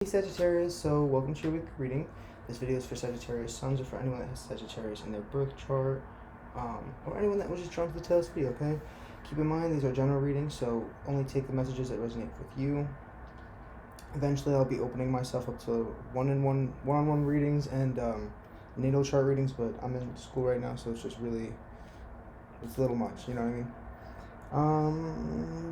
Hey Sagittarius, so welcome to your weekly reading. This video is for Sagittarius suns or for anyone that has Sagittarius in their birth chart, or anyone that was just drawn to the tail of the video, okay? Keep in mind, these are general readings, so only take the messages that resonate with you. Eventually, I'll be opening myself up to one-on-one readings and natal chart readings, but I'm in school right now, so it's just really, it's a little much, you know what I mean?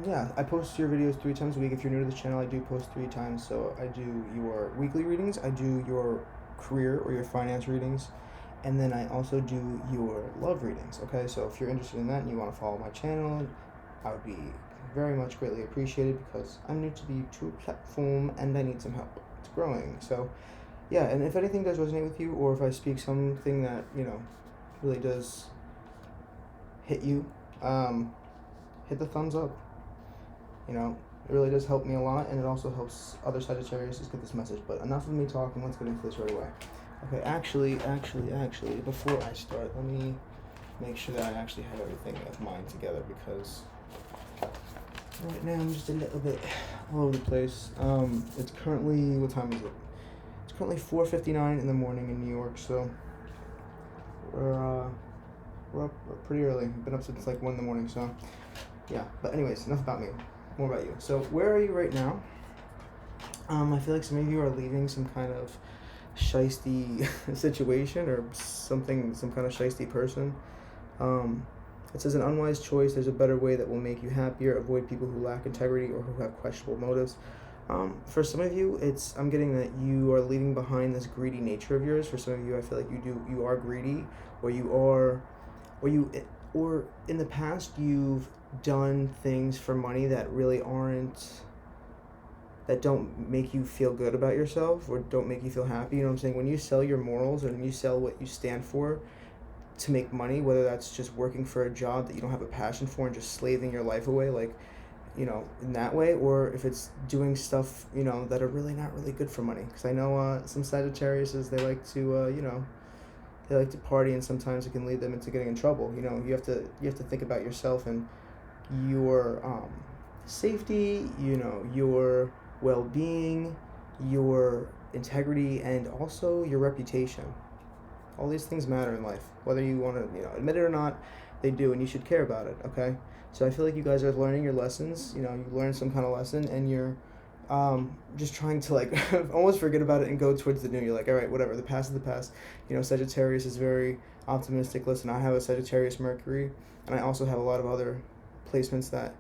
Yeah, I post your videos 3 times a week. If you're new to the channel, I do post 3 times. So I do your weekly readings, I do your career or your finance readings, and then I also do your love readings. Okay, so if you're interested in that and you want to follow my channel, I would be very much greatly appreciated because I'm new to the YouTube platform and I need some help. It's growing. So yeah, and if anything does resonate with you, or if I speak something that really does hit you, hit the thumbs up. It really does help me a lot, and it also helps other Sagittarius get this message. But enough of me talking, let's get into this right away. Okay, actually, before I start, let me make sure that I actually have everything of mine together, because right now I'm just a little bit all over the place. It's currently, what time is it? It's currently 4:59 in the morning in New York, so we're up pretty early. I've been up since like 1 in the morning, so yeah. But anyways, enough about me. More about you. So where are you right now? I feel like some of you are leaving some kind of shiesty situation or some kind of shiesty person. It says an unwise choice. There's a better way that will make you happier. Avoid people who lack integrity or who have questionable motives. For some of you, I'm getting that you are leaving behind this greedy nature of yours. For some of you, I feel like you are greedy, or or in the past you've done things for money that really that don't make you feel good about yourself or don't make you feel happy. You know what I'm saying? When you sell your morals and you sell what you stand for to make money, whether that's just working for a job that you don't have a passion for and just slaving your life away, like, in that way, or if it's doing stuff, that are really not really good for money. Because I know some Sagittariuses, they like to, they like to party, and sometimes it can lead them into getting in trouble. You have to think about yourself and your safety, your well-being, your integrity, and also your reputation. All these things matter in life, whether you want to admit it or not. They do, and you should care about it. Okay, so I feel like you guys are learning your lessons. You learned some kind of lesson, and you're just trying to like almost forget about it and go towards the new. You're like, all right, whatever, the past is the past. Sagittarius is very optimistic. Listen, I have a Sagittarius Mercury, and I also have a lot of other placements that,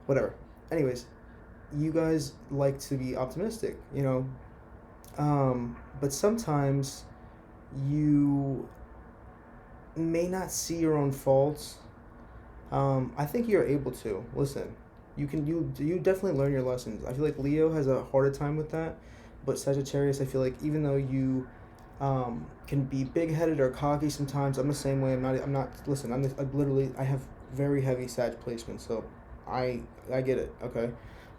whatever. Anyways, you guys like to be optimistic, but sometimes you may not see your own faults. I think you're able to listen. You definitely learn your lessons. I feel like Leo has a harder time with that, but Sagittarius, I feel like even though you can be big-headed or cocky sometimes, I'm the same way. I'm not. Listen, I have very heavy Sag placement, so I get it. Okay.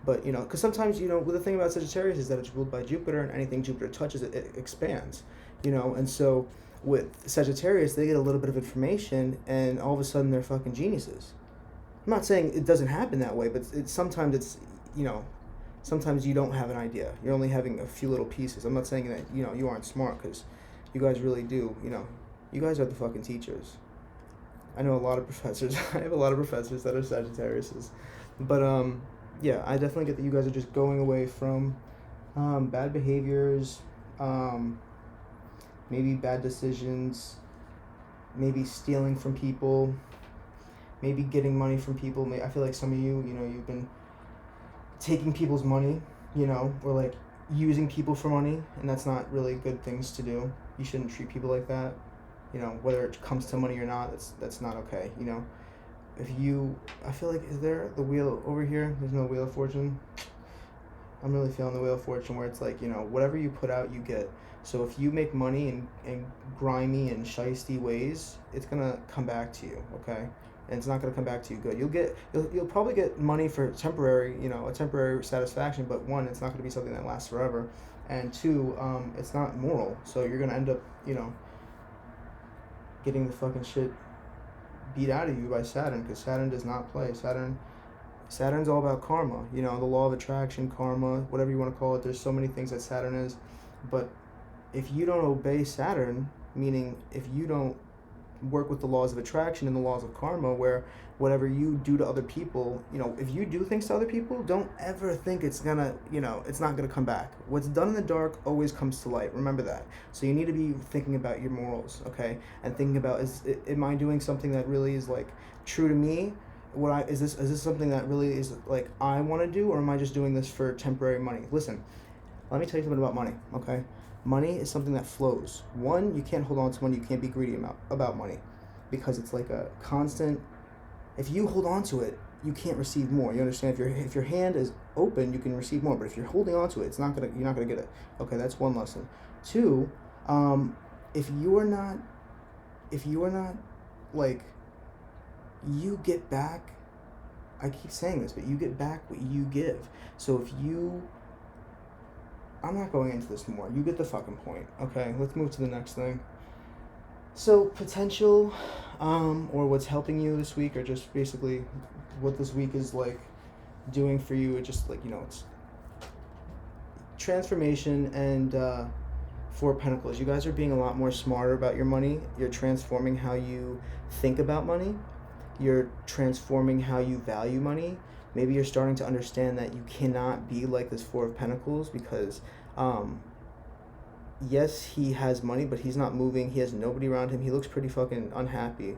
But because sometimes with the thing about Sagittarius is that it's ruled by Jupiter, and anything Jupiter touches, it expands. And so with Sagittarius, they get a little bit of information, and all of a sudden they're fucking geniuses. I'm not saying it doesn't happen that way, but sometimes you don't have an idea. You're only having a few little pieces. I'm not saying that you aren't smart, because you guys really do. You guys are the fucking teachers. I know a lot of professors. I have a lot of professors that are Sagittariuses, but yeah, I definitely get that you guys are just going away from bad behaviors, maybe bad decisions, maybe stealing from people, maybe getting money from people. I feel like some of you, you've been taking people's money, or like using people for money, and that's not really good things to do. You shouldn't treat people like that. Whether it comes to money or not, that's not okay. I feel like, is there the wheel over here? There's no wheel of fortune. I'm really feeling the wheel of fortune, where it's like, whatever you put out, you get. So if you make money in grimy and shiesty ways, it's gonna come back to you, okay? And it's not gonna come back to you good. You'll probably get money for temporary, a temporary satisfaction, but one, it's not gonna be something that lasts forever, and two, it's not moral. So you're gonna end up, getting the fucking shit beat out of you by Saturn, because Saturn does not play. Saturn Saturn's all about karma. You know, the law of attraction, karma, whatever you want to call it. There's so many things that Saturn is. But if you don't obey Saturn, meaning if you don't work with the laws of attraction and the laws of karma, where whatever you do to other people, you know, if you do things to other people, don't ever think it's gonna, you know, it's not gonna come back. What's done in the dark always comes to light. Remember that. So you need to be thinking about your morals, okay, and thinking about, am I doing something that really is like true to me? Is this something that really is like I want to do, or am I just doing this for temporary money? Listen, let me tell you something about money, okay? Money is something that flows. One, you can't hold on to money. You can't be greedy about money, because it's like a constant. If you hold on to it, you can't receive more. You understand? If your hand is open, you can receive more. But if you're holding on to it, you're not gonna get it. Okay, that's one lesson. Two, if you are not like, you get back. I keep saying this, but you get back what you give. So I'm not going into this more. You get the fucking point. Okay, let's move to the next thing. So potential, or what's helping you this week, or just basically what this week is like doing for you. It just like, you know, it's transformation and Four of Pentacles. You guys are being a lot more smarter about your money. You're transforming how you think about money. You're transforming how you value money. Maybe you're starting to understand that you cannot be like this Four of Pentacles, because yes, he has money, but he's not moving. He has nobody around him. He looks pretty fucking unhappy.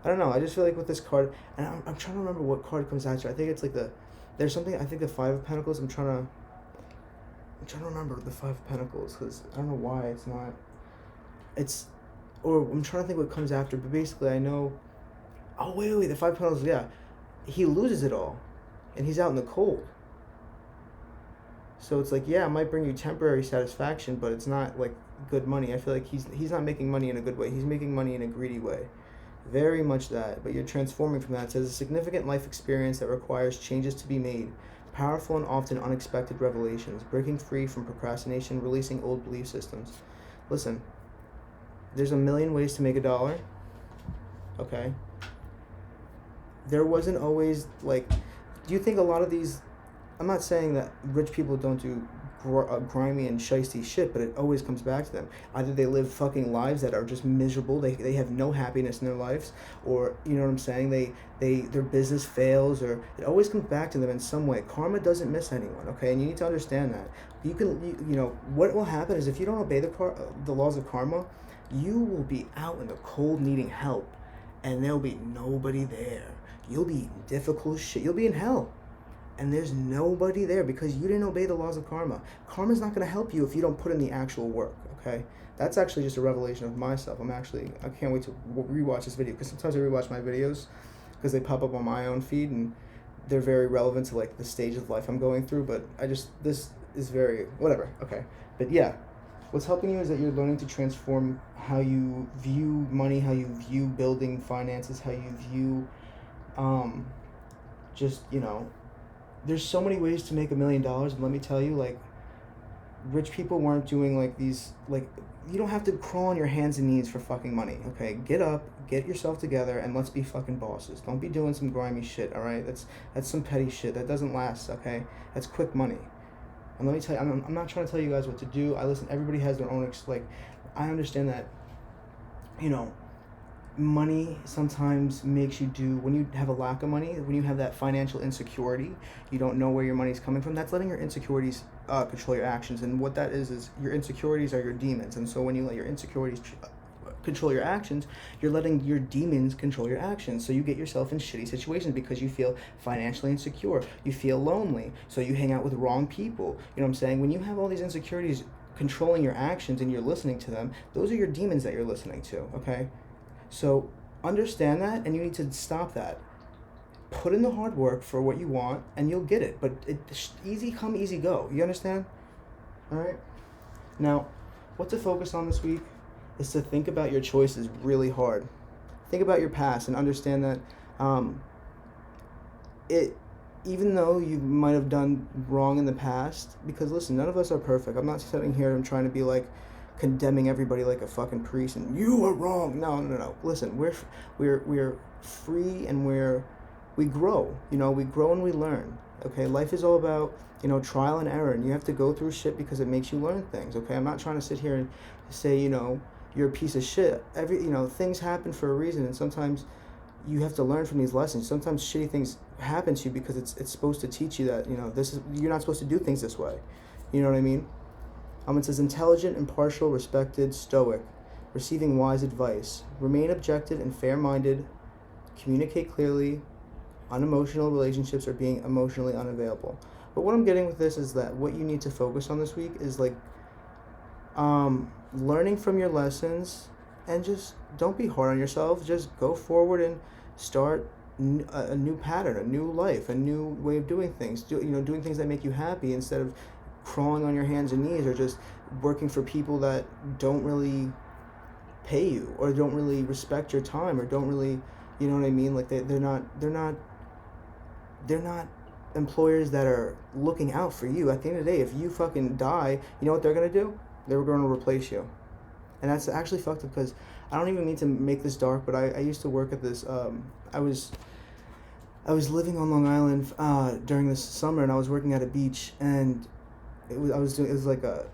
I don't know. I just feel like with this card, and I'm trying to remember what card comes after. I think it's like there's something, I think the Five of Pentacles. I'm trying to remember the Five of Pentacles, because I don't know why it's not. Or I'm trying to think what comes after, but basically I know. Oh, wait, the Five of Pentacles, yeah. He loses it all, and he's out in the cold. So it's like, yeah, it might bring you temporary satisfaction, but it's not like good money. I feel like he's not making money in a good way. He's making money in a greedy way. Very much that, but you're transforming from that. It says a significant life experience that requires changes to be made. Powerful and often unexpected revelations. Breaking free from procrastination, releasing old belief systems. Listen, there's a million ways to make $1. Okay? There wasn't always, like, do you think a lot of these, I'm not saying that rich people don't do grimy and shisty shit, but it always comes back to them. Either they live fucking lives that are just miserable, they have no happiness in their lives, or, you know what I'm saying, their business fails, or it always comes back to them in some way. Karma doesn't miss anyone, okay? And you need to understand that. You know, what will happen is if you don't obey the laws of karma, you will be out in the cold needing help, and there'll be nobody there. You'll be eating difficult shit. You'll be in hell. And there's nobody there because you didn't obey the laws of karma. Karma's not going to help you if you don't put in the actual work, okay? That's actually just a revelation of myself. I can't wait to rewatch this video, because sometimes I rewatch my videos because they pop up on my own feed and they're very relevant to like the stage of life I'm going through, but this is very, whatever, okay. But yeah, what's helping you is that you're learning to transform how you view money, how you view building finances, how you view just, you know, there's so many ways to make $1 million, and let me tell you, like, rich people weren't doing like these, like, you don't have to crawl on your hands and knees for fucking money, okay? Get up, get yourself together, and let's be fucking bosses. Don't be doing some grimy shit, all right? That's some petty shit. That doesn't last, okay? That's quick money. And let me tell you, I'm not trying to tell you guys what to do. Everybody has their own, I understand that, you know, money sometimes makes you do, when you have a lack of money, when you have that financial insecurity, you don't know where your money's coming from, that's letting your insecurities control your actions. And what that is your insecurities are your demons. And so when you let your insecurities control your actions, you're letting your demons control your actions. So you get yourself in shitty situations because you feel financially insecure, you feel lonely, so you hang out with wrong people. You know what I'm saying? When you have all these insecurities controlling your actions and you're listening to them, those are your demons that you're listening to, okay? So understand that, and you need to stop that. Put in the hard work for what you want, and you'll get it. But easy come, easy go. You understand? All right? Now, what to focus on this week is to think about your choices really hard. Think about your past and understand that even though you might have done wrong in the past, because listen, none of us are perfect. I'm not sitting here and trying to be like condemning everybody like a fucking priest and you are wrong. No. Listen, we're free, and we're we grow. We grow and we learn. Okay, life is all about, trial and error, and you have to go through shit because it makes you learn things. Okay, I'm not trying to sit here and say, you're a piece of shit. Things happen for a reason, and sometimes you have to learn from these lessons. Sometimes shitty things happen to you because it's supposed to teach you that, you're not supposed to do things this way. You know what I mean? It says intelligent, impartial, respected, stoic, receiving wise advice, remain objective and fair-minded, communicate clearly, unemotional relationships, or being emotionally unavailable. But what I'm getting with this is that what you need to focus on this week is like learning from your lessons, and just don't be hard on yourself. Just go forward and start a new pattern, a new life, a new way of doing things. Doing things that make you happy instead of crawling on your hands and knees, or just working for people that don't really pay you or don't really respect your time or don't really, you know what I mean? Like they're not employers that are looking out for you. At the end of the day, if you fucking die, you know what they're gonna do? They're gonna replace you. And that's actually fucked up, because I don't even mean to make this dark, but I used to work at this, I was living on Long Island during this summer, and I was working at a beach, and it was like a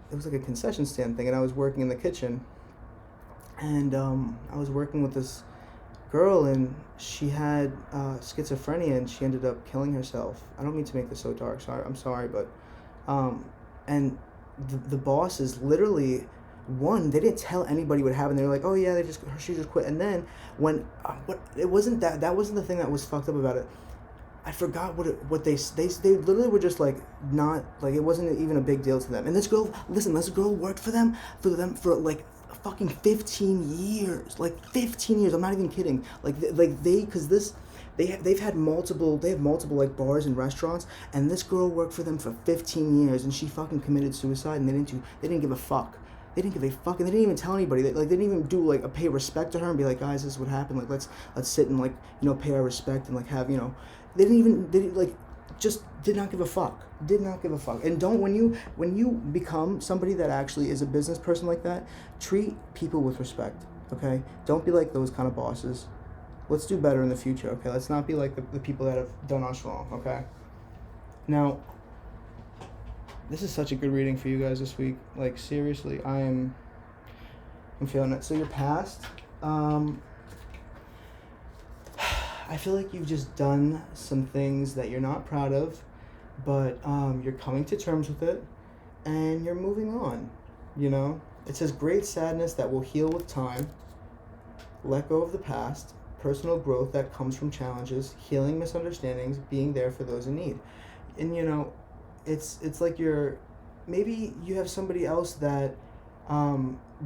concession stand thing, and I was working in the kitchen, and I was working with this girl, and she had schizophrenia, and she ended up killing herself. I don't mean to make this so dark. I'm sorry, but and the bosses literally, they didn't tell anybody what happened. They were like, oh yeah, she just quit. And then when it wasn't that wasn't the thing that was fucked up about it. I forgot what they literally were just like, not like, it wasn't even a big deal to them. And this girl worked for them for like fucking 15 years. Like 15 years. I'm not even kidding. They have multiple like bars and restaurants, and this girl worked for them for 15 years, and she fucking committed suicide, and they didn't give a fuck. They didn't give a fuck, and they didn't even tell anybody. They didn't even do like a pay respect to her and be like, guys, this is what happened. Like let's sit and like, pay our respect and like have, they just did not give a fuck. Did not give a fuck. And when you become somebody that actually is a business person like that, treat people with respect. Okay, don't be like those kind of bosses. Let's do better in the future. Okay, let's not be like the people that have done us wrong. Okay. Now, this is such a good reading for you guys this week. Like seriously, I'm feeling it. So your past, I feel like you've just done some things that you're not proud of, but you're coming to terms with it, and you're moving on. It says great sadness that will heal with time. Let go of the past. Personal growth that comes from challenges, healing misunderstandings, being there for those in need. And it's like maybe you have somebody else that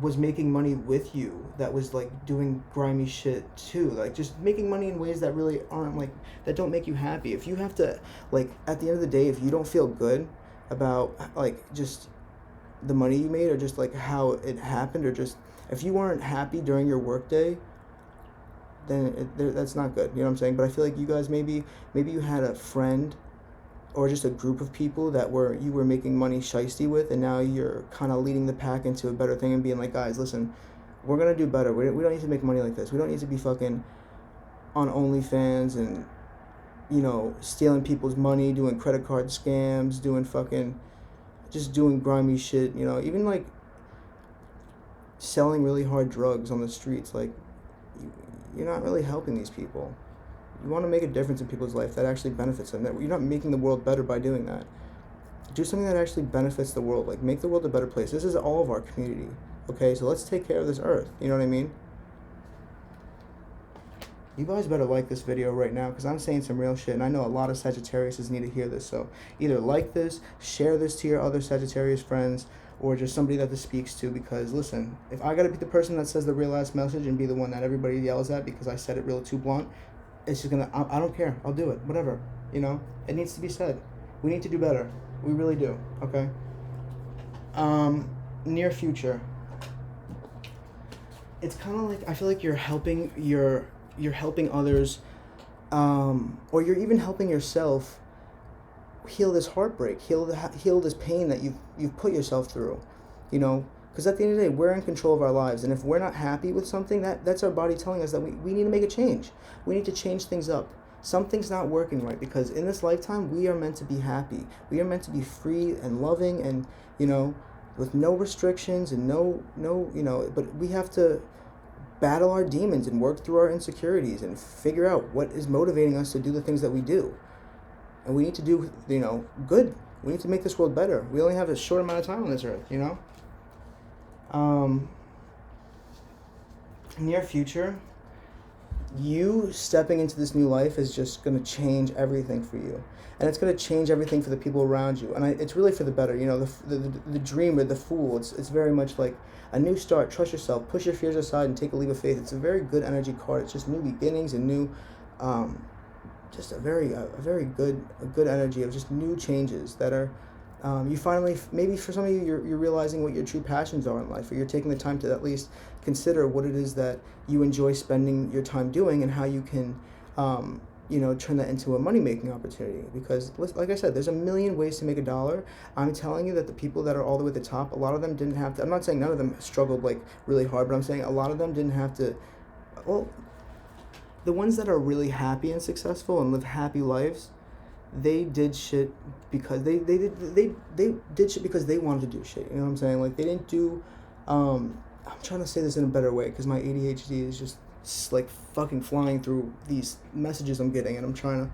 was making money with you, that was like doing grimy shit too, like just making money in ways that really aren't like, that don't make you happy. If you have to, like, at the end of the day, if you don't feel good about like just the money you made, or just like how it happened, or just if you weren't happy during your workday, then that's not good. You know what I'm saying? But I feel like you guys, maybe you had a friend or just a group of people that you were making money shiesty with, and now you're kind of leading the pack into a better thing and being like, guys, listen, we're going to do better. We don't need to make money like this. We don't need to be fucking on OnlyFans and, stealing people's money, doing credit card scams, just doing grimy shit, even like selling really hard drugs on the streets. Like, you're not really helping these people. You want to make a difference in people's life that actually benefits them. That you're not making the world better by doing that. Do something that actually benefits the world. Like, make the world a better place. This is all of our community. Okay, so let's take care of this earth. You know what I mean? You guys better like this video right now, because I'm saying some real shit, and I know a lot of Sagittarius need to hear this. So either like this, share this to your other Sagittarius friends, or just somebody that this speaks to, because listen, if I gotta be the person that says the real ass message and be the one that everybody yells at because I said it real too blunt, it's just gonna, I don't care, I'll do it, whatever, it needs to be said. We need to do better, we really do. Okay. Near future, it's kind of like, I feel like you're helping others, or you're even helping yourself heal this heartbreak, heal this pain that you've put yourself through, because at the end of the day, we're in control of our lives, and if we're not happy with something, that's our body telling us that we need to make a change. We need to change things up. something's not working right, because in this lifetime we are meant to be happy. We are meant to be free and loving, and with no restrictions and but we have to battle our demons and work through our insecurities and figure out what is motivating us to do the things that we do. And we need to do, good. We need to make this world better. We only have a short amount of time on this earth, Near future, you stepping into this new life is just going to change everything for you. And it's going to change everything for the people around you. And it's really for the better. The dreamer, the fool, it's very much like a new start. Trust yourself. Push your fears aside and take a leap of faith. It's a very good energy card. It's just new beginnings and new, just a very good energy of just new changes that are, you finally, maybe for some of you, you're realizing what your true passions are in life, or you're taking the time to at least consider what it is that you enjoy spending your time doing and how you can, turn that into a money-making opportunity. Because, like I said, there's a million ways to make $1. I'm telling you that the people that are all the way at the top, a lot of them didn't have to, I'm not saying none of them struggled like really hard, but I'm saying a lot of them didn't have to, well, the ones that are really happy and successful and live happy lives, they did shit because they did shit because they wanted to do shit. You know what I'm saying? Like, they didn't do, I'm trying to say this in a better way because my ADHD is just like fucking flying through these messages I'm getting, and I'm trying to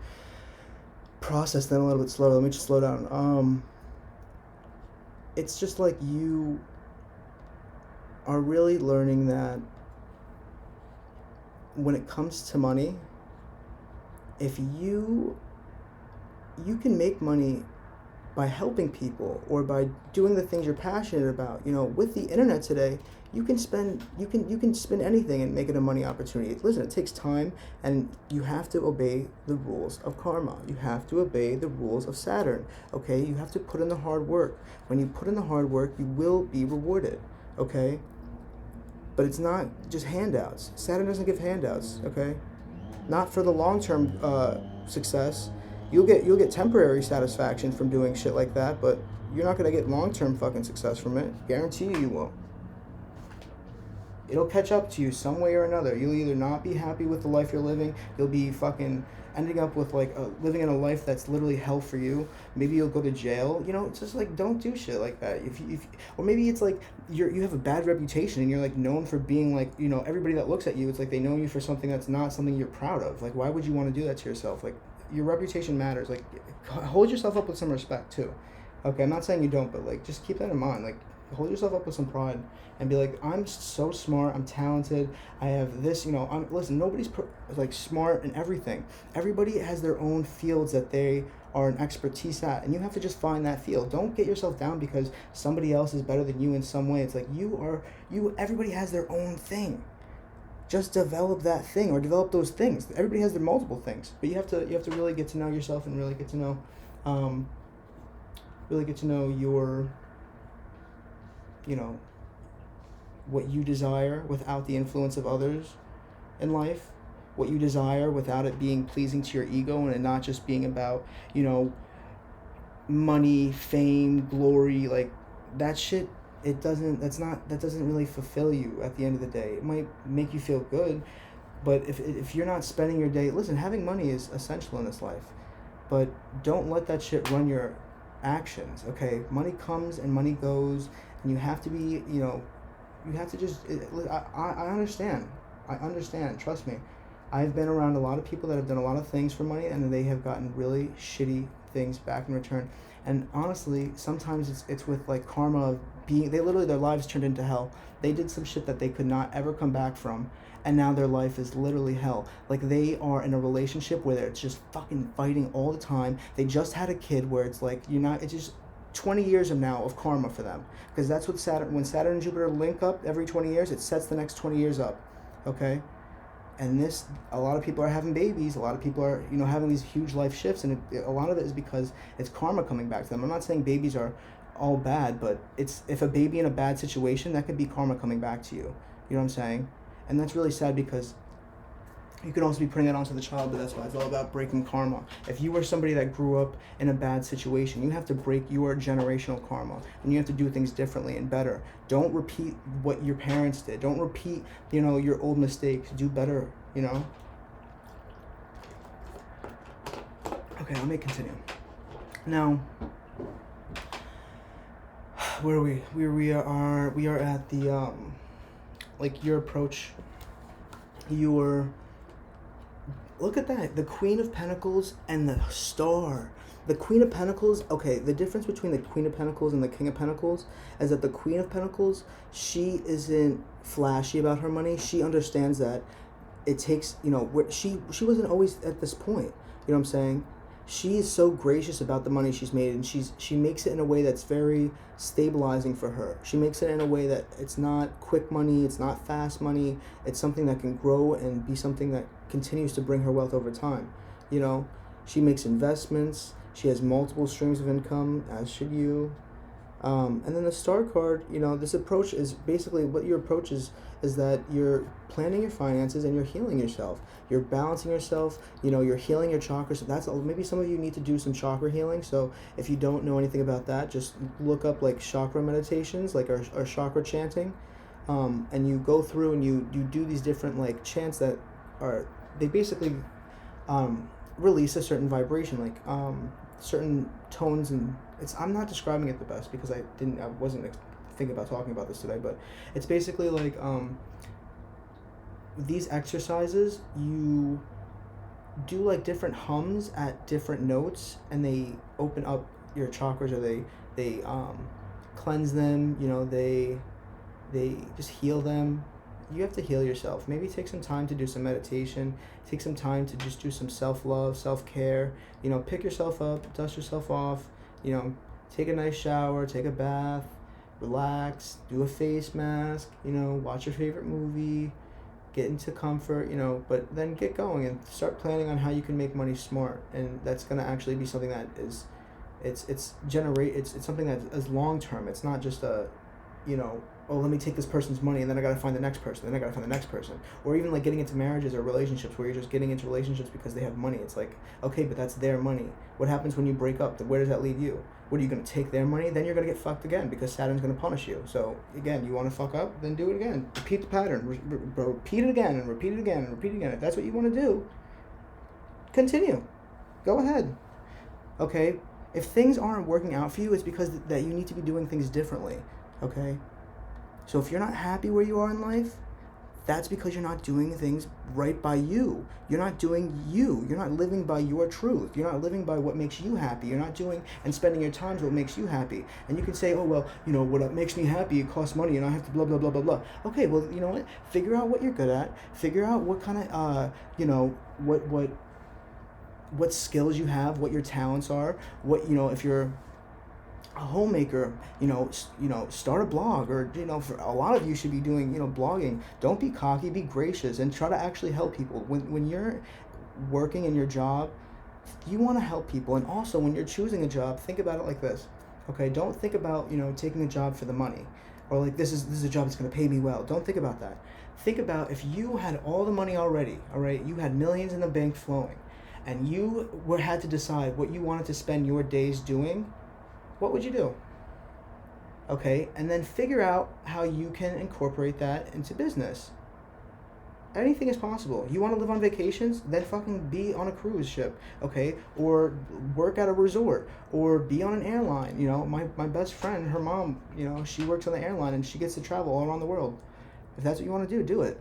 process them a little bit slower. Let me just slow down. It's just like you are really learning that when it comes to money, if you can make money by helping people or by doing the things you're passionate about. With the internet today, you can spend anything and make it a money opportunity. Listen, it takes time, and you have to obey the rules of karma. You have to obey the rules of Saturn. Okay, you have to put in the hard work. When you put in the hard work, you will be rewarded. Okay, but it's not just handouts. Saturn doesn't give handouts. Okay, not for the long-term success. You'll get temporary satisfaction from doing shit like that, but you're not gonna get long-term fucking success from it. Guarantee you won't. It'll catch up to you some way or another. You'll either not be happy with the life you're living. You'll be fucking ending up with living in a life that's literally hell for you. Maybe you'll go to jail. It's just like, don't do shit like that. If or maybe it's like you have a bad reputation and you're like known for being like, everybody that looks at you, it's like they know you for something that's not something you're proud of. Like, why would you want to do that to yourself? Like, your reputation matters. Like, hold yourself up with some respect too. Okay, I'm not saying you don't, but like, just keep that in mind. Like, hold yourself up with some pride and be like, I'm so smart, I'm talented, I have this, listen, nobody's smart in everything. Everybody has their own fields that they are an expertise at, and you have to just find that field. Don't get yourself down because somebody else is better than you in some way. It's like, everybody has their own thing. Just develop that thing, or develop those things. Everybody has their multiple things, but you have to really get to know yourself and really get to know your, what you desire without the influence of others in life, what you desire without it being pleasing to your ego and it not just being about, money, fame, glory, like that shit. That doesn't really fulfill you at the end of the day. It might make you feel good, but if you're not spending your day, listen, having money is essential in this life, but don't let that shit run your actions. Okay, money comes and money goes, and you have to be, you have to just, I understand, trust me. I've been around a lot of people that have done a lot of things for money, and they have gotten really shitty things back in return. And honestly, sometimes it's with like karma of their lives turned into hell. They did some shit that they could not ever come back from, and now their life is literally hell. Like, they are in a relationship where it's just fucking fighting all the time. They just had a kid where it's like, it's just 20 years of now of karma for them. Because that's what when Saturn and Jupiter link up every 20 years, it sets the next 20 years up. Okay? And a lot of people are having babies. A lot of people are, having these huge life shifts. And a lot of it is because it's karma coming back to them. I'm not saying babies are all bad, but if a baby in a bad situation, that could be karma coming back to you. You know what I'm saying? And that's really sad because you can also be putting it onto the child, but that's why it's all about breaking karma. If you were somebody that grew up in a bad situation, you have to break your generational karma, and you have to do things differently and better. Don't repeat what your parents did. Don't repeat, your old mistakes. Do better, Okay, let me continue. Now, where are we? We are at the like your approach. Look at that, the Queen of Pentacles and the Star. The Queen of Pentacles, okay, the difference between the Queen of Pentacles and the King of Pentacles is that the Queen of Pentacles, she isn't flashy about her money. She understands that it takes, she wasn't always at this point. You know what I'm saying? She is so gracious about the money she's made, and she makes it in a way that's very stabilizing for her. She makes it in a way that it's not quick money, it's not fast money, it's something that can grow and be something that continues to bring her wealth over time. She makes investments, she has multiple streams of income, as should you. And then the Star card, this approach is basically what your approach is that you're planning your finances and you're healing yourself. You're balancing yourself, you're healing your chakras. So maybe some of you need to do some chakra healing. So if you don't know anything about that, just look up like chakra meditations, like our chakra chanting. And you go through and you do these different like chants that they basically release a certain vibration, like certain tones, and I'm not describing it the best because I wasn't thinking about talking about this today, but it's basically like these exercises, you do like different hums at different notes, and they open up your chakras, or they cleanse them, they just heal them. You have to heal yourself. Maybe take some time to do some meditation. Take some time to just do some self-love, self-care. Pick yourself up, dust yourself off. Take a nice shower, take a bath, relax, do a face mask. Watch your favorite movie, get into comfort. But then get going and start planning on how you can make money smart. And that's gonna actually be something that is, it's something that is long term. It's not just a, oh, let me take this person's money and then I gotta find the next person, then I gotta find the next person. Or even like getting into marriages or relationships where you're just getting into relationships because they have money. It's like, okay, but that's their money. What happens when you break up? Where does that leave you? What, are you gonna take their money? Then you're gonna get fucked again because Saturn's gonna punish you. So again, you wanna fuck up, then do it again. Repeat the pattern. Repeat it again and repeat it again and repeat it again. If that's what you wanna do, continue. Go ahead. Okay? If things aren't working out for you, it's because that you need to be doing things differently. Okay? So if you're not happy where you are in life, that's because you're not doing things right by you. You're not doing you. You're not living by your truth. You're not living by what makes you happy. You're not doing and spending your time to what makes you happy. And you can say, oh, well, what makes me happy, it costs money and I have to blah, blah, blah, blah, blah. Okay, well, you know what? Figure out what you're good at. Figure out what kind of, what skills you have, what your talents are, what, if you're a homemaker, start a blog, or for a lot of you should be doing blogging. Don't be cocky, be gracious, and try to actually help people. When you're working in your job, you want to help people. And also when you're choosing a job, think about it like this. Okay, don't think about taking a job for the money, or like this is a job that's going to pay me well. Don't think about that. Think about if you had all the money already, all right, you had millions in the bank flowing, and you had to decide what you wanted to spend your days doing. What would you do? Okay, and then figure out how you can incorporate that into business. Anything is possible. You want to live on vacations? Then fucking be on a cruise ship, okay? Or work at a resort, or be on an airline. My best friend, her mom, she works on the airline and she gets to travel all around the world. If that's what you want to do it.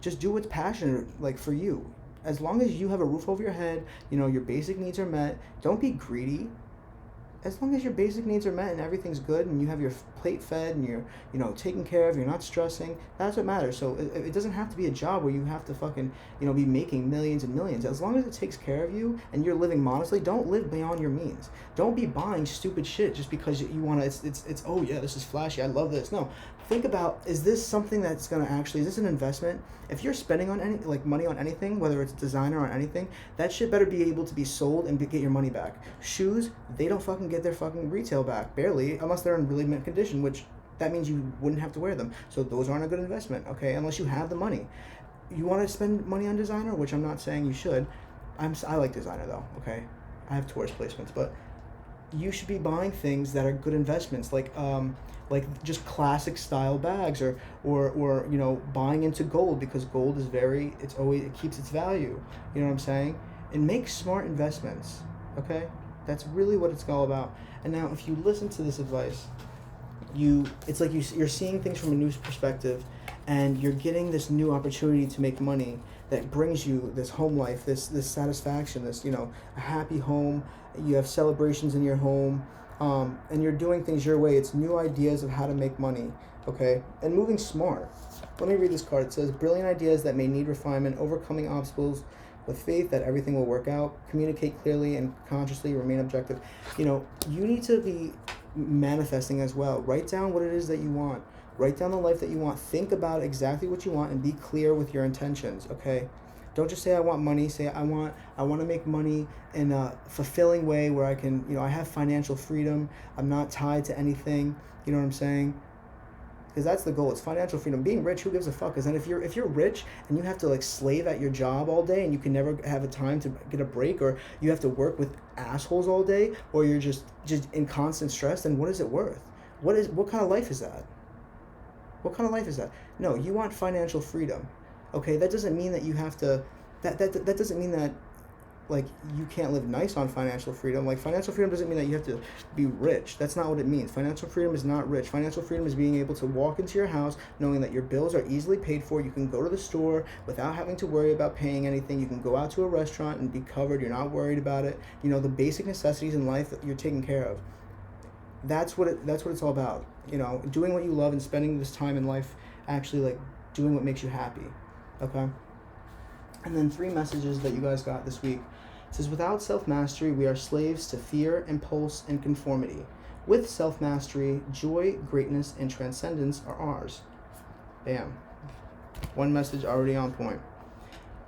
Just do what's passionate, like, for you. As long as you have a roof over your head, your basic needs are met. Don't be greedy. As long as your basic needs are met and everything's good and you have your plate fed and you're, taken care of, you're not stressing, that's what matters. So it doesn't have to be a job where you have to fucking, be making millions and millions. As long as it takes care of you and you're living modestly, don't live beyond your means. Don't be buying stupid shit just because you want to, it's oh yeah, this is flashy, I love this. No, think about, is this something that's going to actually, is this an investment? If you're spending on money on anything, whether it's designer or anything, that shit better be able to be sold and get your money back. Shoes, they don't fucking get their fucking retail back, barely, unless they're in really mint condition, which that means you wouldn't have to wear them. So those aren't a good investment, okay, unless you have the money. You want to spend money on designer, which I'm not saying you should. I like designer though, okay? I have tourist placements, but you should be buying things that are good investments, like just classic style bags, or buying into gold, because gold is it keeps its value. You know what I'm saying? And make smart investments. Okay? That's really what it's all about. And now, if you listen to this advice, it's like you're seeing things from a new perspective, and you're getting this new opportunity to make money that brings you this home life, this satisfaction, this, a happy home. You have celebrations in your home, and you're doing things your way. It's new ideas of how to make money, okay? And moving smart. Let me read this card. It says, brilliant ideas that may need refinement, overcoming obstacles with faith that everything will work out, communicate clearly and consciously, remain objective. You need to be manifesting as well. Write down what it is that you want. Write down the life that you want. Think about exactly what you want and be clear with your intentions, okay? Don't just say I want money. Say I want to make money in a fulfilling way where I can, I have financial freedom. I'm not tied to anything. You know what I'm saying? Because that's the goal. It's financial freedom. Being rich, who gives a fuck? Because then if you're rich and you have to like slave at your job all day and you can never have a time to get a break, or you have to work with assholes all day, or you're just in constant stress, then what is it worth? What kind of life is that? What kind of life is that? No, you want financial freedom. Okay, that doesn't mean that you have to that doesn't mean that like you can't live nice on financial freedom. Like, financial freedom doesn't mean that you have to be rich. That's not what it means. Financial freedom is not rich. Financial freedom is being able to walk into your house knowing that your bills are easily paid for. You can go to the store without having to worry about paying anything. You can go out to a restaurant and be covered. You're not worried about it. The basic necessities in life that you're taken care of. That's what it's all about. Doing what you love and spending this time in life actually like doing what makes you happy. Okay? And then 3 messages that you guys got this week. It says, without self-mastery, we are slaves to fear, impulse, and conformity. With self-mastery, joy, greatness, and transcendence are ours. Bam. 1 message already on point.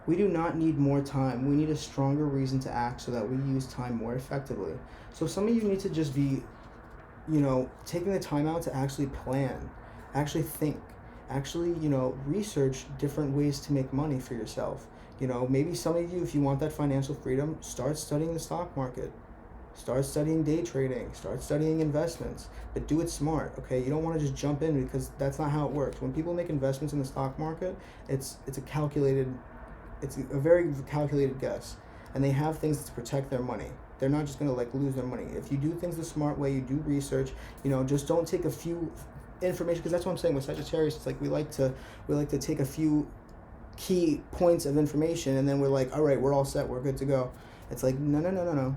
We do not need more time. We need a stronger reason to act so that we use time more effectively. So some of you need to just be, taking the time out to actually plan, actually think, actually, research different ways to make money for yourself. Maybe some of you, if you want that financial freedom, start studying the stock market. Start studying day trading. Start studying investments. But do it smart, okay? You don't want to just jump in, because that's not how it works. When people make investments in the stock market, it's a very calculated guess. And they have things to protect their money. They're not just going to lose their money. If you do things the smart way, you do research, just don't take a few information, because that's what I'm saying with Sagittarius. It's like we like to take a few key points of information and then we're like, all right, we're all set, we're good to go. It's like, no.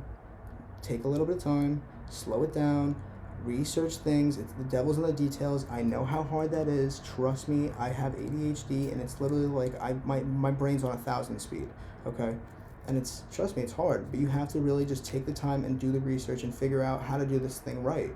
Take a little bit of time, slow it down, research things. It's the devil's in the details. I know how hard that is. Trust me, I have ADHD, and it's literally like my brain's on 1,000 speed, okay? And trust me, it's hard, but you have to really just take the time and do the research and figure out how to do this thing right.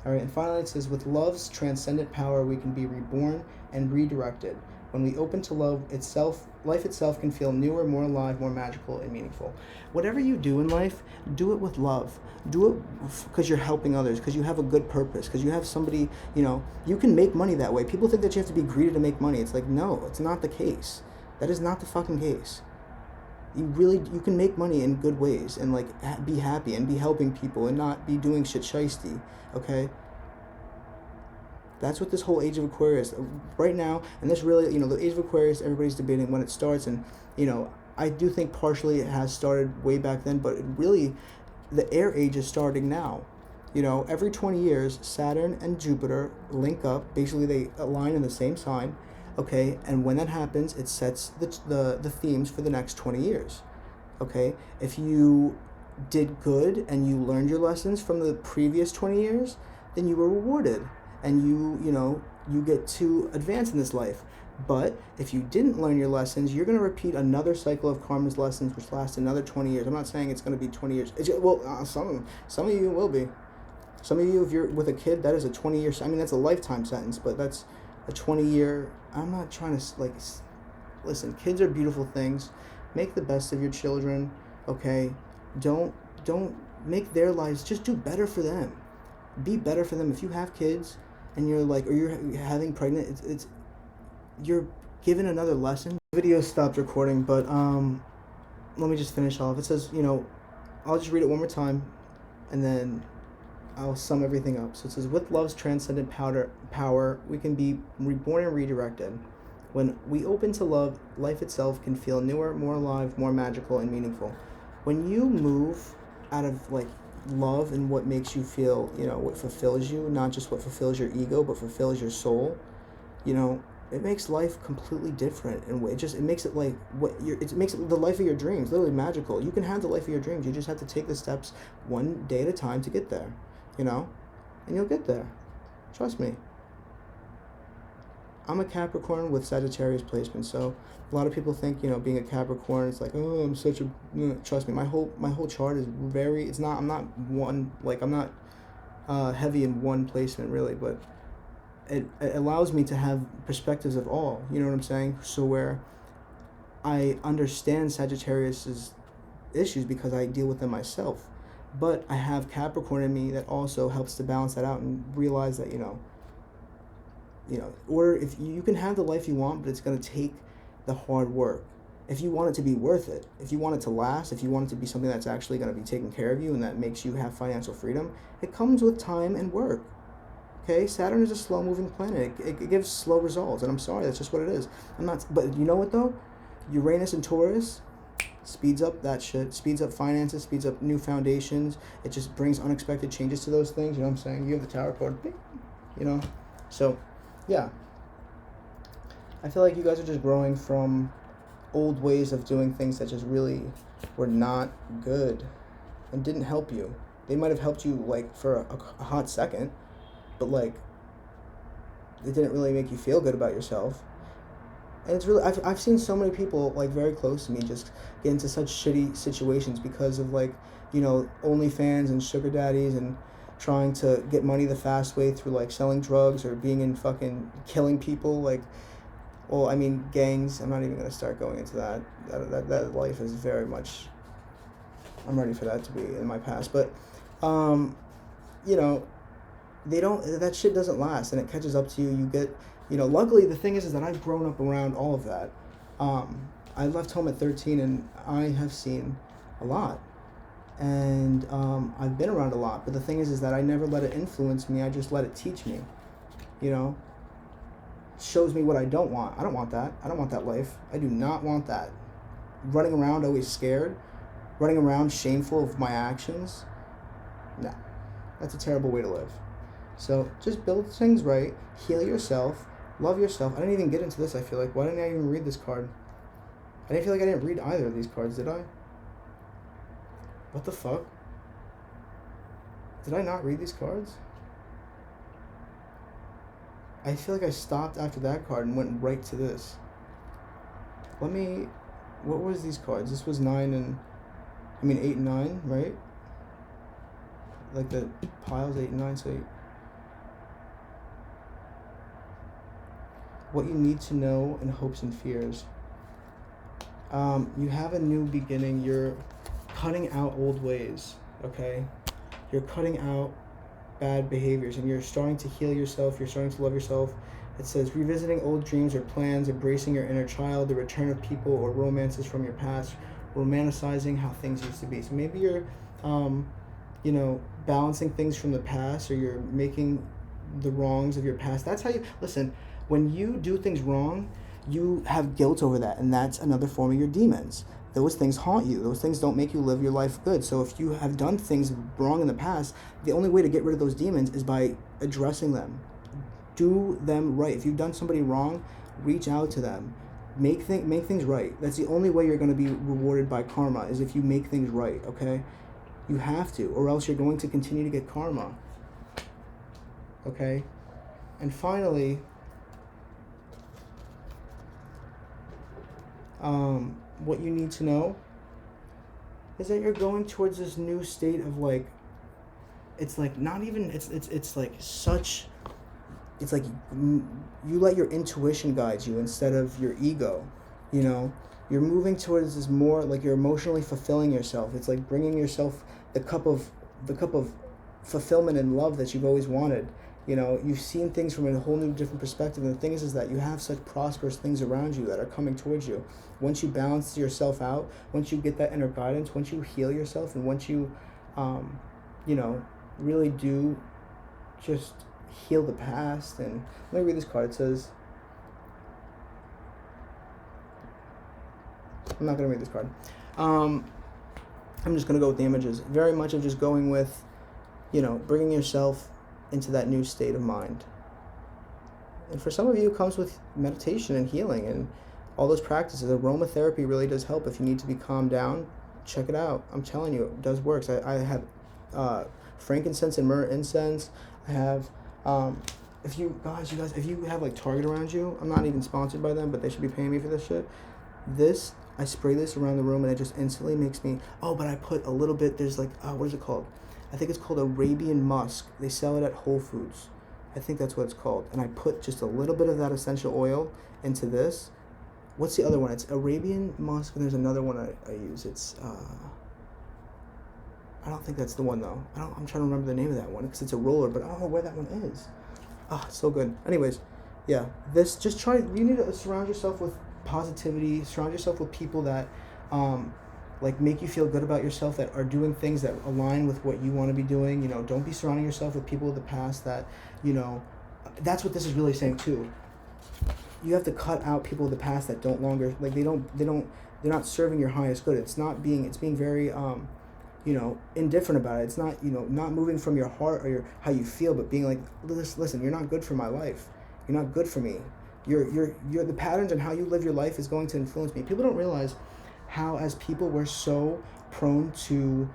All right, and finally it says, with love's transcendent power, we can be reborn and redirected. When we open to love itself, life itself can feel newer, more alive, more magical, and meaningful. Whatever you do in life, do it with love. Do it because you're helping others, because you have a good purpose, because you have somebody, you can make money that way. People think that you have to be greedy to make money. It's like, no, it's not the case. That is not the fucking case. You can make money in good ways and be happy and be helping people and not be doing shit shiesty, okay? That's what this whole Age of Aquarius right now, and this really, the Age of Aquarius, everybody's debating when it starts, and I do think partially it has started way back then, but really the air age is starting now. Every 20 years, Saturn and Jupiter link up. Basically, they align in the same sign. Okay, and when that happens, it sets the themes for the next 20 years. Okay, if you did good and you learned your lessons from the previous 20 years, then you were rewarded, and you get to advance in this life. But if you didn't learn your lessons, you're going to repeat another cycle of karma's lessons, which lasts another 20 years. I'm not saying it's going to be 20 years. Some of you will be. Some of you, if you're with a kid, that is a 20-year. I mean, that's a lifetime sentence, but that's a 20-year. I'm not trying to listen. Kids are beautiful things. Make the best of your children. Okay, don't make their lives. Just do better for them. Be better for them. If you have kids and you're or you're having pregnant, it's you're given another lesson. The video stopped recording, but let me just finish off. It says, I'll just read it one more time, and then I'll sum everything up. So it says, with love's transcendent power, we can be reborn and redirected. When we open to love, life itself can feel newer, more alive, more magical, and meaningful. When you move out of like love and what makes you feel, what fulfills you, not just what fulfills your ego, but fulfills your soul, it makes life completely different, and it makes it like it makes it the life of your dreams, literally magical. You can have the life of your dreams. You just have to take the steps one day at a time to get there, and you'll get there. Trust me. I'm a Capricorn with Sagittarius placement, so a lot of people think, being a Capricorn, it's like, oh, I'm such a. Trust me, my whole chart is very. It's not. I'm not one. Like, I'm not heavy in one placement really, but it allows me to have perspectives of all. You know what I'm saying? So where I understand Sagittarius's issues because I deal with them myself, but I have Capricorn in me that also helps to balance that out and realize that or if you can have the life you want, but it's going to take the hard work. If you want it to be worth it, if you want it to last, if you want it to be something that's actually going to be taking care of you and that makes you have financial freedom, it comes with time and work. Okay, Saturn is a slow-moving planet. It gives slow results, and I'm sorry, that's just what it is. But you know what though? Uranus and Taurus speeds up that shit, speeds up finances, speeds up new foundations. It just brings unexpected changes to those things. You know what I'm saying? You have the Tower card, So, yeah. I feel like you guys are just growing from old ways of doing things that just really were not good and didn't help you. They might have helped you like for a hot second, but like it didn't really make you feel good about yourself. And it's really I've seen so many people like very close to me just get into such shitty situations because of like OnlyFans and sugar daddies and trying to get money the fast way through like selling drugs or being in fucking killing people, like, well, I mean gangs. I'm not even gonna start going into that. That life is very much, I'm ready for that to be in my past, but that shit doesn't last, and it catches up to you. You get, luckily the thing is that I've grown up around all of that. I left home at 13 and I have seen a lot, and I've been around a lot, but the thing is that I never let it influence me. I just let it teach me, shows me what I don't want. I don't want that. I don't want that life. I do not want that. Running around always scared, running around shameful of my actions. No, that's a terrible way to live. So just build things right, heal yourself, love yourself. I didn't even get into this, I feel like. Why didn't I even read this card? I didn't feel like I didn't read either of these cards, did I? What the fuck? Did I not read these cards? I feel like I stopped after that card and went right to this. What was these cards? This was 8 and 9, right? Like the piles, 8 and 9, so what you need to know in hopes and fears. You have a new beginning. You're cutting out old ways, okay? You're cutting out bad behaviors, and you're starting to heal yourself. You're starting to love yourself. It says revisiting old dreams or plans, embracing your inner child, the return of people or romances from your past, romanticizing how things used to be. So maybe you're, balancing things from the past, or you're making the wrongs of your past. That's how you, listen, when you do things wrong, you have guilt over that, and that's another form of your demons. Those things haunt you. Those things don't make you live your life good. So if you have done things wrong in the past, the only way to get rid of those demons is by addressing them. Do them right. If you've done somebody wrong, reach out to them. Make things right. That's the only way you're going to be rewarded by karma, is if you make things right, okay? You have to, or else you're going to continue to get karma. Okay? And finally, what you need to know is that you're going towards this new state of like, it's like not even, it's like such, it's like you let your intuition guide you instead of your ego, you're moving towards this more like you're emotionally fulfilling yourself. It's like bringing yourself the cup of fulfillment and love that you've always wanted. You've seen things from a whole new different perspective, and the thing is that you have such prosperous things around you that are coming towards you. Once you balance yourself out, once you get that inner guidance, once you heal yourself, and once you, really do just heal the past. And let me read this card. It says, I'm not going to read this card. I'm just going to go with the images. Very much of just going with, bringing yourself into that new state of mind. And for some of you, it comes with meditation and healing and all those practices. Aromatherapy really does help. If you need to be calmed down, check it out. I'm telling you, it does work. I have frankincense and myrrh incense. I have, if you guys, if you have like Target around you, I'm not even sponsored by them, but they should be paying me for this shit. I spray this around the room and it just instantly makes me, but I put a little bit, there's like, what is it called? I think it's called Arabian musk. They sell it at Whole Foods. I think that's what it's called. And I put just a little bit of that essential oil into this. What's the other one? It's Arabian musk, and there's another one I use. It's, I don't think that's the one though. I'm trying to remember the name of that one because it's a roller, but I don't know where that one is. It's so good. Anyways, yeah, you need to surround yourself with positivity, surround yourself with people that make you feel good about yourself, that are doing things that align with what you want to be doing. Don't be surrounding yourself with people of the past that, that's what this is really saying too. You have to cut out people of the past that don't longer, they're not serving your highest good. It's being very, indifferent about it. It's not, not moving from your heart or how you feel, but being like, listen, you're not good for my life. You're not good for me. You're the patterns and how you live your life is going to influence me. People don't realize how, as people, we're so prone to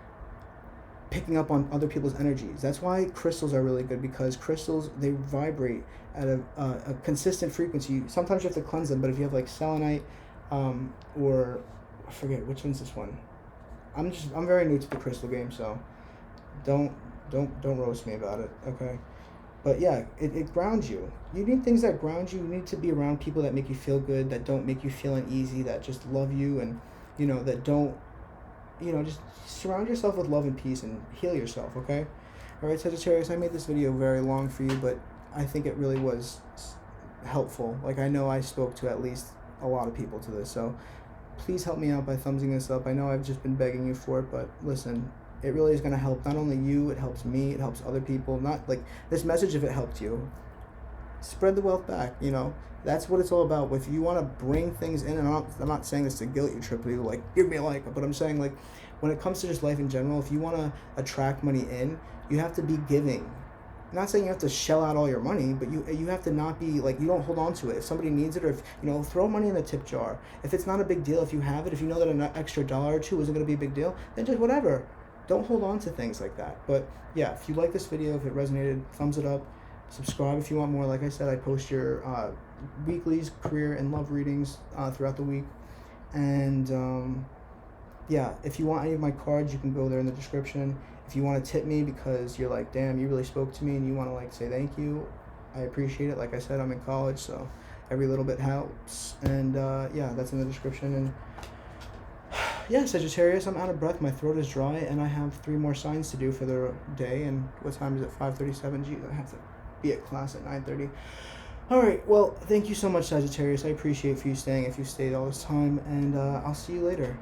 picking up on other people's energies. That's why crystals are really good, because crystals, they vibrate at a consistent frequency. Sometimes you have to cleanse them, but if you have like selenite, or I forget which one's this one. I'm very new to the crystal game, so don't roast me about it, okay? But yeah, it grounds you. You need things that ground you. You need to be around people that make you feel good, that don't make you feel uneasy, that just love you, and that don't, just surround yourself with love and peace and heal yourself, okay? All right, Sagittarius, I made this video very long for you, but I think it really was helpful. I know I spoke to at least a lot of people to this, so please help me out by thumbsing this up. I know I've just been begging you for it, but listen, it really is going to help not only you, it helps me, it helps other people. Not this message, if it helped you, spread the wealth back. That's what it's all about. If you want to bring things in, and I'm not saying this to guilt you, triple, give me a like, but I'm saying when it comes to just life in general, if you want to attract money in, you have to be giving. I'm not saying you have to shell out all your money, but you have to not be you don't hold on to it. If somebody needs it, or if throw money in the tip jar. If it's not a big deal, if you have it, if you know that an extra $1 or $2 isn't going to be a big deal, then just whatever. Don't hold on to things like that. But yeah, if you like this video, if it resonated, thumbs it up. Subscribe if you want more. Like I said, I post your weeklies, career, and love readings throughout the week. And yeah, if you want any of my cards, you can go there in the description. If you want to tip me because you're like, damn, you really spoke to me, and you want to say thank you, I appreciate it. Like I said, I'm in college, so every little bit helps. And yeah, that's in the description. And yeah, Sagittarius, I'm out of breath. My throat is dry, and I have 3 more signs to do for the day. And what time is it? 5:37. Geez, I have to be at class at 9:30. All right. Well, thank you so much, Sagittarius. I appreciate you staying if you stayed all this time, and I'll see you later.